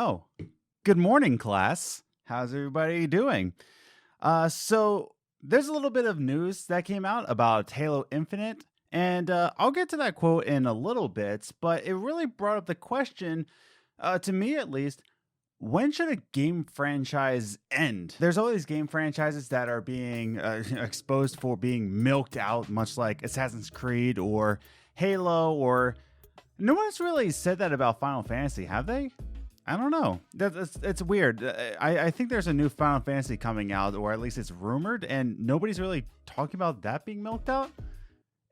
Oh, good morning, class. How's everybody doing? So there's a little bit of news that came out about Halo Infinite, and I'll get to that quote in a little bit, but it really brought up the question, to me at least, when should a game franchise end? There's all these game franchises that are being exposed for being milked out, much like Assassin's Creed or Halo, or no one's really said that about Final Fantasy, have they? I don't know. It's weird. I think there's a new Final Fantasy coming out, or at least it's rumored, and nobody's really talking about that being milked out.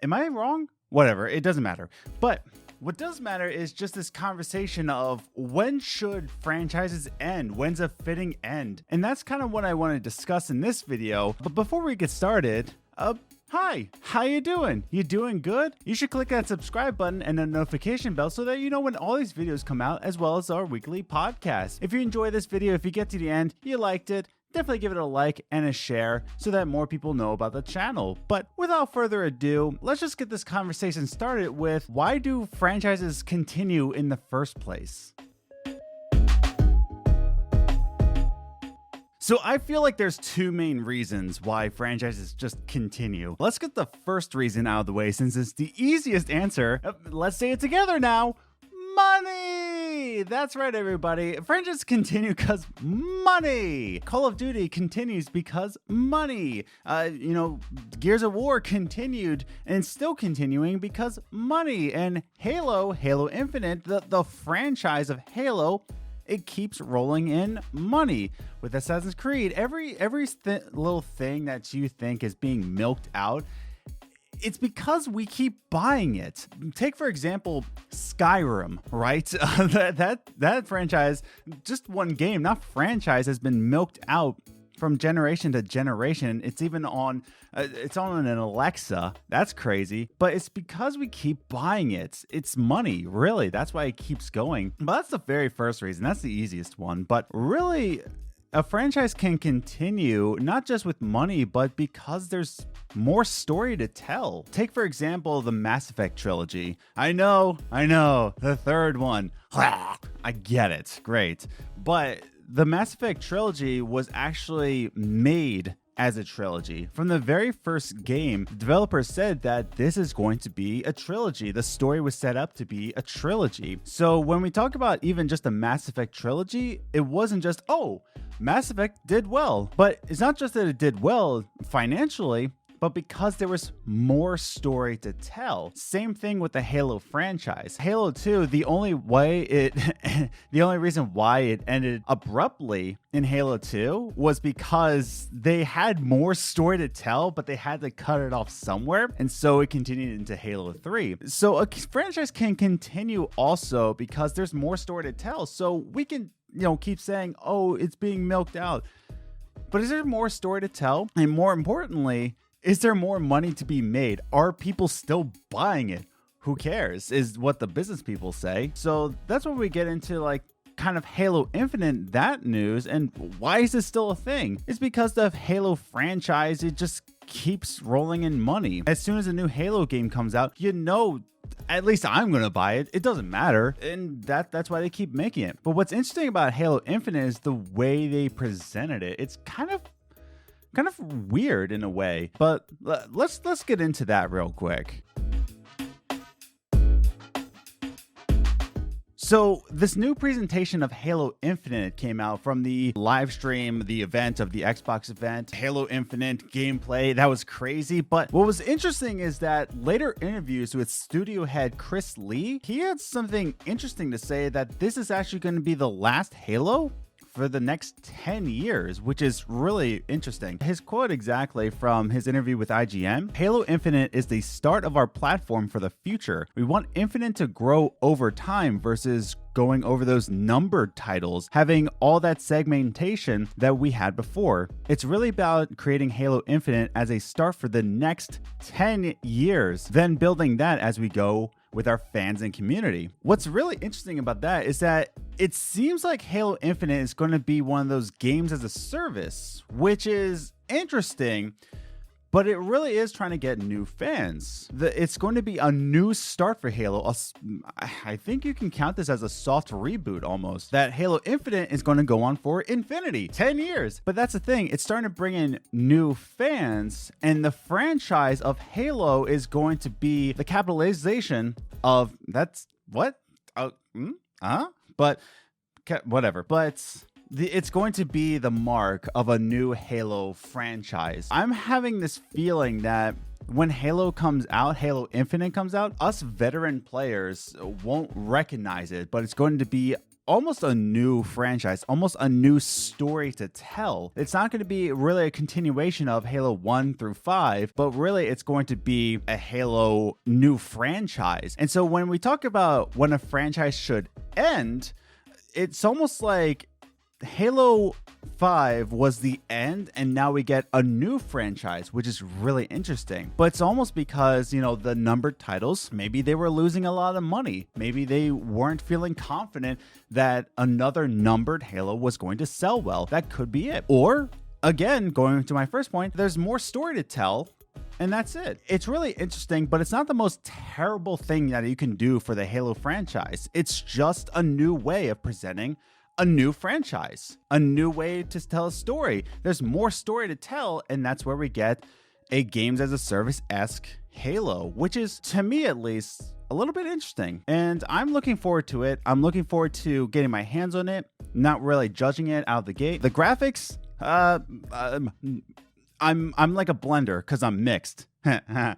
Am I wrong? Whatever. It doesn't matter. But what does matter is just this conversation of when should franchises end? When's a fitting end? And that's kind of what I want to discuss in this video. But before we get started, hi, how you doing? You doing good? You should click that subscribe button and the notification bell so that you know when all these videos come out, as well as our weekly podcast. If you enjoy this video, if you get to the end, you liked it, definitely give it a like and a share so that more people know about the channel. But without further ado, let's just get this conversation started with, why do franchises continue in the first place? So I feel like there's two main reasons why franchises just continue. Let's get the first reason out of the way since it's the easiest answer. Let's say it together now. Money! That's right, everybody. Franchises continue because money. Call of Duty continues because money. Gears of War continued and still continuing because money. And Halo Infinite, the franchise of Halo, it keeps rolling in money. With Assassin's Creed, every little thing that you think is being milked out, it's because we keep buying it. Take, for example, Skyrim, right? That franchise, just one game, not franchise, has been milked out from generation to generation. It's even on an Alexa. That's crazy. But it's because we keep buying it. It's money, really. That's why it keeps going. But that's the very first reason. That's the easiest one. But really, a franchise can continue not just with money, but because there's more story to tell. Take, for example, the Mass Effect trilogy. I know, the third one. I get it. Great. But the Mass Effect trilogy was actually made as a trilogy. From the very first game, the developers said that this is going to be a trilogy. The story was set up to be a trilogy. So when we talk about even just the Mass Effect trilogy, it wasn't just, oh, Mass Effect did well. But it's not just that it did well financially, but because there was more story to tell. Same thing with the Halo franchise. Halo 2, the only reason why it ended abruptly in Halo 2 was because they had more story to tell, but they had to cut it off somewhere. And so it continued into Halo 3. So a franchise can continue also because there's more story to tell. So we can, keep saying, oh, it's being milked out. But is there more story to tell? And more importantly, is there more money to be made? Are people still buying it? Who cares? Is what the business people say. So that's when we get into kind of Halo Infinite, that news. And why is this still a thing? It's because the Halo franchise, it just keeps rolling in money. As soon as a new Halo game comes out, at least I'm going to buy it. It doesn't matter. And that's why they keep making it. But what's interesting about Halo Infinite is the way they presented it. It's kind of weird in a way, but let's get into that real quick. So this new presentation of Halo Infinite came out from the live stream, the event of the Xbox event, Halo Infinite gameplay. That was crazy. But what was interesting is that later interviews with studio head Chris Lee, he had something interesting to say, that this is actually going to be the last Halo for the next 10 years, which is really interesting. His quote exactly from his interview with IGN: Halo Infinite is the start of our platform for the future. We want Infinite to grow over time versus going over those numbered titles, having all that segmentation that we had before. It's really about creating Halo Infinite as a start for the next 10 years, then building that as we go with our fans and community. What's really interesting about that is that it seems like Halo Infinite is going to be one of those games as a service, which is interesting. but it really is trying to get new fans. It's going to be a new start for Halo. I think you can count this as a soft reboot almost. That Halo Infinite is going to go on for infinity, 10 years. But that's the thing, it's starting to bring in new fans, and the franchise of Halo is going to be the capitalization of that's what? But whatever. But it's going to be the mark of a new Halo franchise. I'm having this feeling that when Halo comes out, Halo Infinite comes out, us veteran players won't recognize it, but it's going to be almost a new franchise, almost a new story to tell. It's not going to be really a continuation of Halo 1 through 5, but really it's going to be a Halo new franchise. And so when we talk about when a franchise should end, it's almost like Halo 5 was the end, and now we get a new franchise, which is really interesting. But it's almost because, the numbered titles, maybe they were losing a lot of money. Maybe they weren't feeling confident that another numbered Halo was going to sell well. That could be it. Or, again, going to my first point, there's more story to tell, and that's it. It's really interesting, but it's not the most terrible thing that you can do for the Halo franchise. It's just a new way of presenting a new franchise, a new way to tell a story. There's more story to tell, and that's where we get a games as a service-esque Halo, which is, to me at least, a little bit interesting. And I'm looking forward to it. I'm looking forward to getting my hands on it, not really judging it out of the gate. The graphics, I'm like a blender because I'm mixed. I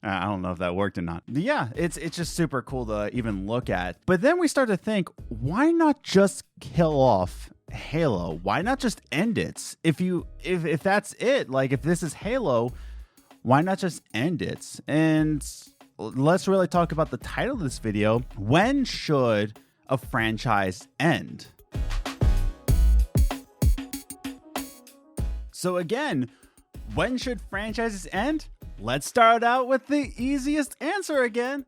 don't know if that worked or not. Yeah, it's just super cool to even look at. But then we start to think, why not just kill off Halo? Why not just end it? If that's it, like if this is Halo, why not just end it? And let's really talk about the title of this video. When should a franchise end? So again, when should franchises end? Let's start out with the easiest answer again.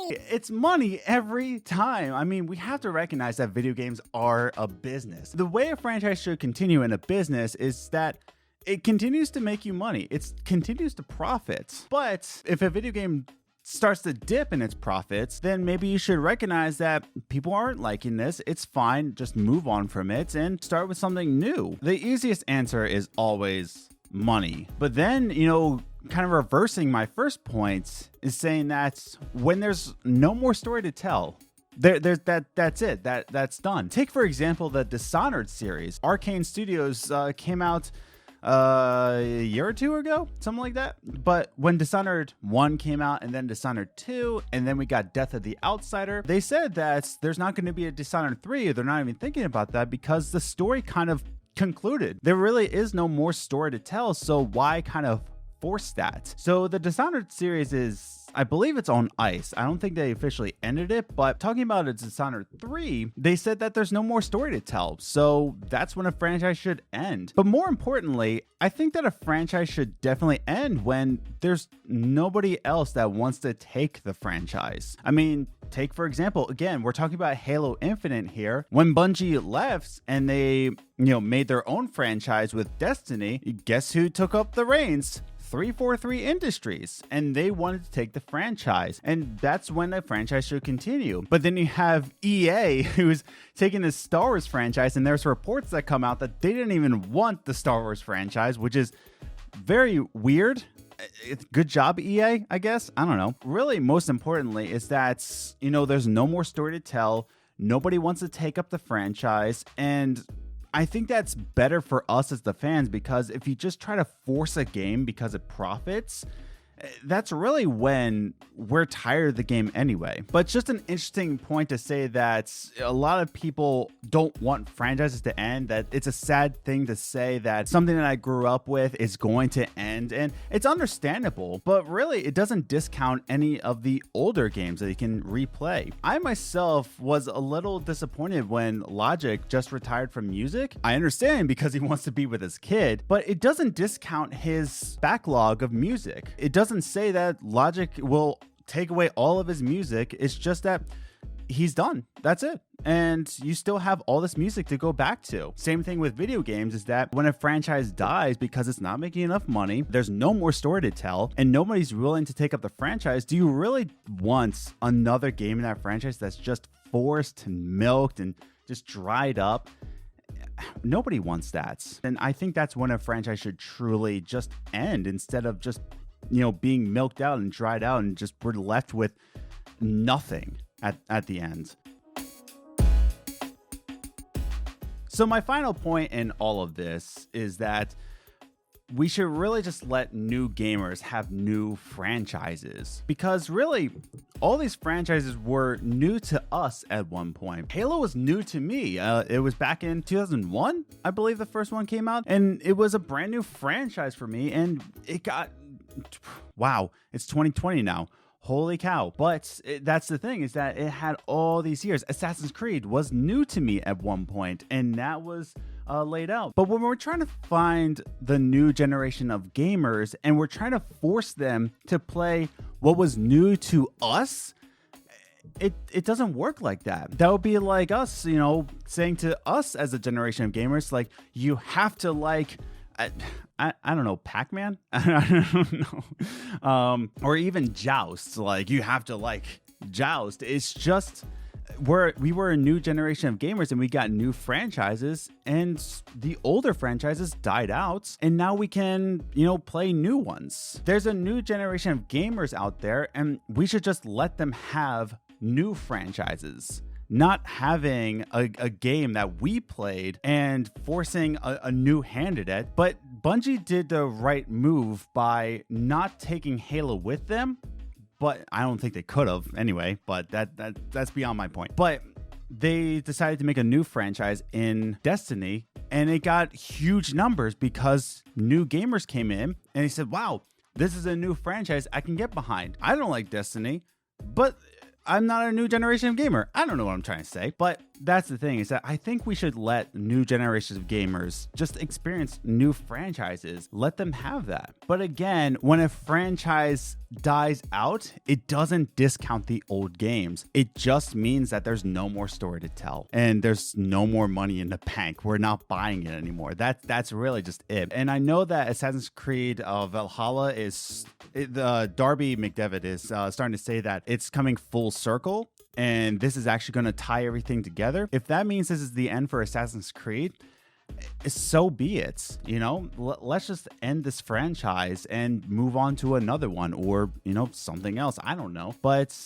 Money! It's money every time. I mean, we have to recognize that video games are a business. The way a franchise should continue in a business is that it continues to make you money. It continues to profit. But if a video game starts to dip in its profits, then maybe you should recognize that people aren't liking this. It's fine. Just move on from it and start with something new. The easiest answer is always money. But then, kind of reversing my first point is saying that when there's no more story to tell, that's it. That's done. Take, for example, the Dishonored series. Arcane Studios came out a year or two ago, something like that. But when Dishonored 1 came out, and then Dishonored 2, and then we got Death of the Outsider, they said that there's not going to be a Dishonored 3. They're not even thinking about that because the story kind of concluded. There really is no more story to tell, so why kind of force that? So the Dishonored series is, I believe it's on ice. I don't think they officially ended it, but talking about a Dishonored 3, they said that there's no more story to tell, so that's when a franchise should end. But more importantly, I think that a franchise should definitely end when there's nobody else that wants to take the franchise. I mean, take, for example, again, we're talking about Halo Infinite here. When Bungie left and they, made their own franchise with Destiny, guess who took up the reins? 343 Industries, and they wanted to take the franchise, and that's when a franchise should continue. But then you have EA, who's taking the Star Wars franchise, and there's reports that come out that they didn't even want the Star Wars franchise, which is very weird. Good job, EA, I guess. I don't know. Really, most importantly, is that, there's no more story to tell. Nobody wants to take up the franchise, and I think that's better for us as the fans, because if you just try to force a game because it profits, that's really when we're tired of the game anyway. But just an interesting point to say that a lot of people don't want franchises to end, that it's a sad thing to say that something that I grew up with is going to end, and it's understandable, but really it doesn't discount any of the older games that you can replay. I myself was a little disappointed when Logic just retired from music. I understand because he wants to be with his kid, but it doesn't discount his backlog of music. It doesn't say that Logic will take away all of his music. It's just that he's done. That's it. And you still have all this music to go back to. Same thing with video games is that when a franchise dies because it's not making enough money, there's no more story to tell, and nobody's willing to take up the franchise, do you really want another game in that franchise that's just forced and milked and just dried up? Nobody wants that. And I think that's when a franchise should truly just end instead of just, being milked out and dried out and just we're left with nothing at the end. So my final point in all of this is that we should really just let new gamers have new franchises, because really all these franchises were new to us at one point. Halo was new to me. It was back in 2001, I believe the first one came out, and it was a brand new franchise for me, and it got, wow, it's 2020 now. Holy cow. But that's the thing, is that it had all these years. Assassin's Creed was new to me at one point, and that was laid out. But when we're trying to find the new generation of gamers and we're trying to force them to play what was new to us, it doesn't work like that. That would be like us, saying to us as a generation of gamers, like, you have to like, I don't know, Pac-Man? I don't know. Or even Joust. Like, you have to like Joust. It's just, we were a new generation of gamers and we got new franchises, and the older franchises died out, and now we can, play new ones. There's a new generation of gamers out there, and we should just let them have new franchises. Not having a game that we played and forcing a new hand at it. But Bungie did the right move by not taking Halo with them. But I don't think they could have anyway, but that's beyond my point. But they decided to make a new franchise in Destiny, and it got huge numbers because new gamers came in and they said, wow, this is a new franchise I can get behind. I don't like Destiny, but I'm not a new generation of gamer. I don't know what I'm trying to say, but that's the thing, is that I think we should let new generations of gamers just experience new franchises. Let them have that. But again, when a franchise dies out, it doesn't discount the old games. It just means that there's no more story to tell and there's no more money in the bank. We're not buying it anymore. That's really just it. And I know that Assassin's Creed Valhalla Darby McDevitt is starting to say that it's coming full circle, and this is actually going to tie everything together. If that means this is the end for Assassin's Creed, so be it. Let's just end this franchise and move on to another one, or something else. I don't know, but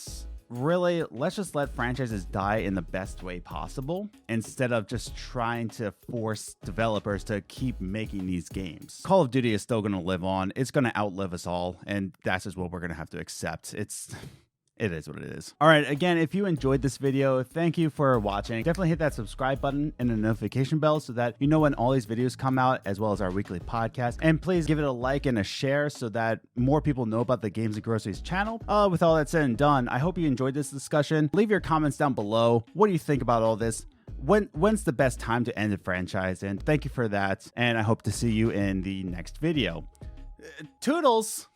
really, let's just let franchises die in the best way possible instead of just trying to force developers to keep making these games. Call of Duty is still going to live on. It's going to outlive us all, and that's just what we're going to have to accept. It is what it is. All right, again, if you enjoyed this video, thank you for watching. Definitely hit that subscribe button and the notification bell so that you know when all these videos come out, as well as our weekly podcast. And please give it a like and a share so that more people know about the Games and Groceries channel. With all that said and done, I hope you enjoyed this discussion. Leave your comments down below. What do you think about all this? When's the best time to end a franchise? And thank you for that. And I hope to see you in the next video. Toodles!